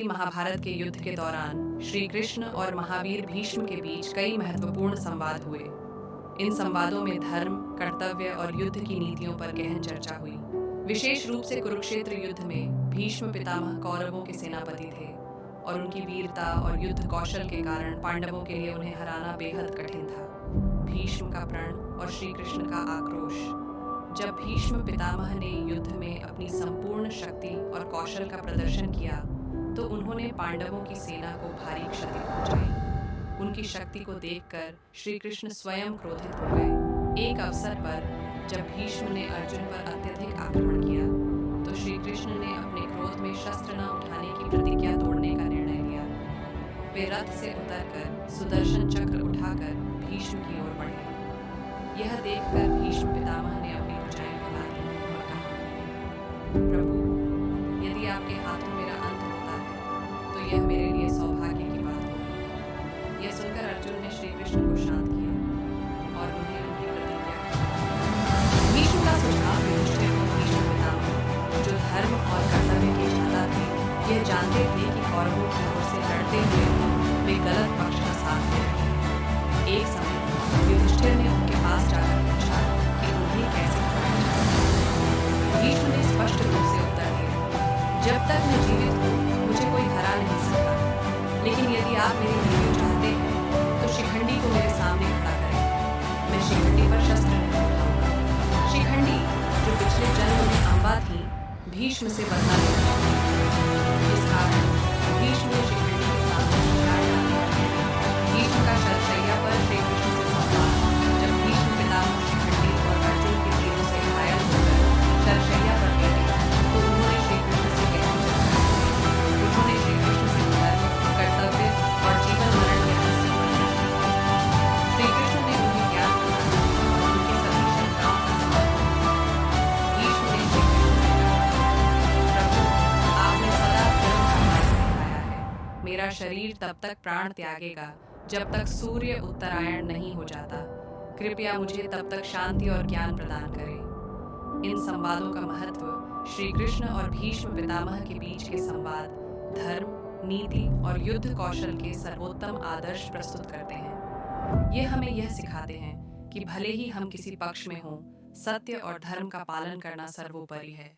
महाभारत के युद्ध के दौरान श्री कृष्ण और महावीर भीष्म के बीच कई महत्वपूर्ण संवाद हुए। इन संवादों में धर्म, कर्तव्य और युद्ध की नीतियों पर गहन चर्चा हुई। विशेष रूप से कुरुक्षेत्र युद्ध में भीष्म पितामह कौरवों के सेनापति थे और उनकी वीरता और युद्ध कौशल के कारण पांडवों के लिए उन्हें हराना बेहद कठिन था। भीष्म का प्रण और श्री कृष्ण का आक्रोश। जब भीष्म पितामह ने युद्ध में अपनी संपूर्ण शक्ति और कौशल का प्रदर्शन किया तो उन्होंने पांडवों की सेना को भारी क्षति पहुंचाई। उनकी शक्ति को देखकर श्री कृष्ण स्वयं क्रोधित हो गए। एक अवसर पर जब भीष्म ने अर्जुन पर अत्यधिक आक्रमण किया तो श्री कृष्ण ने अपने क्रोध में शस्त्र न उठाने की प्रतिज्ञा तोड़ने का निर्णय लिया। वे रथ से उतरकर सुदर्शन चक्र उठाकर भीष्म की ओर बढ़े। यह देखकर भीष्म पितामह ने अपनी भुजाएं फैला दी और कहा, प्रभु, यदि आपके हाथों मेरा अंत होता है तो यह मेरे लिए सौभाग्य की बात होगी। यह सुनकर अर्जुन ने श्री कृष्ण को शांत किया और उन्हें उनकी प्रतिज्ञा दी। भीष्म का सुझाव युधिष्ठिर को भीष्म पितामह, जो धर्म और कर्तव्य के ज्ञाता थे, यह जानते थे कि कौरवों की ओर से लड़ते हुए वे गलत पक्ष का साथ दे रहे हैं। एक समय युधिष्ठिर ने उनके पास जाकर पूछा कि उन्हें कैसे हराया जाए। भीष्म ने स्पष्ट रूप से उत्तर दिया, जब तक मैं जीवित हूँ मुझे कोई हरा नहीं सकता, लेकिन यदि आप मेरी मृत्यु चाहते हैं तो शिखंडी को मेरे सामने खड़ा करें। मैं शिखंडी पर शस्त्र नहीं उठाऊंगा। शिखंडी, जो पिछले जन्म में अम्बा थी, भीष्म से बदला लेना चाहती। इस कारण भीष्म ने शिखंडी के सामने शिकार डाला। भीष्म का शरशैया पर श्री कृष्ण से संवाद। जब भीष्म पितामह शिखंडी और अर्जुन के तीरों से घायल होकर शरशैया पर गिरे तो उन्होंने श्री कृष्ण से गहरी चर्चा की। उन्होंने श्री कृष्ण से धर्म, कर्तव्य और जीवन मरण के रहस्य पर चर्चा की। श्री कृष्ण ने उन्हें ज्ञान प्रदान किया और उनकी सभी शंकाओं का समाधान किया। भीष्म ने श्री कृष्ण से कहा, प्रभु, आपने सदा धर्म का मार्ग दिखाया है। मेरा शरीर तब तक प्राण त्यागेगा जब तक सूर्य उत्तरायण नहीं हो जाता। कृपया मुझे तब तक शांति और ज्ञान प्रदान करें। इन संवादों का महत्व श्री कृष्ण और भीष्म पितामह के बीच के संवाद धर्म, नीति और युद्ध कौशल के सर्वोत्तम आदर्श प्रस्तुत करते हैं। ये हमें यह सिखाते हैं कि भले ही हम किसी पक्ष में हों, सत्य और धर्म का पालन करना सर्वोपरि है।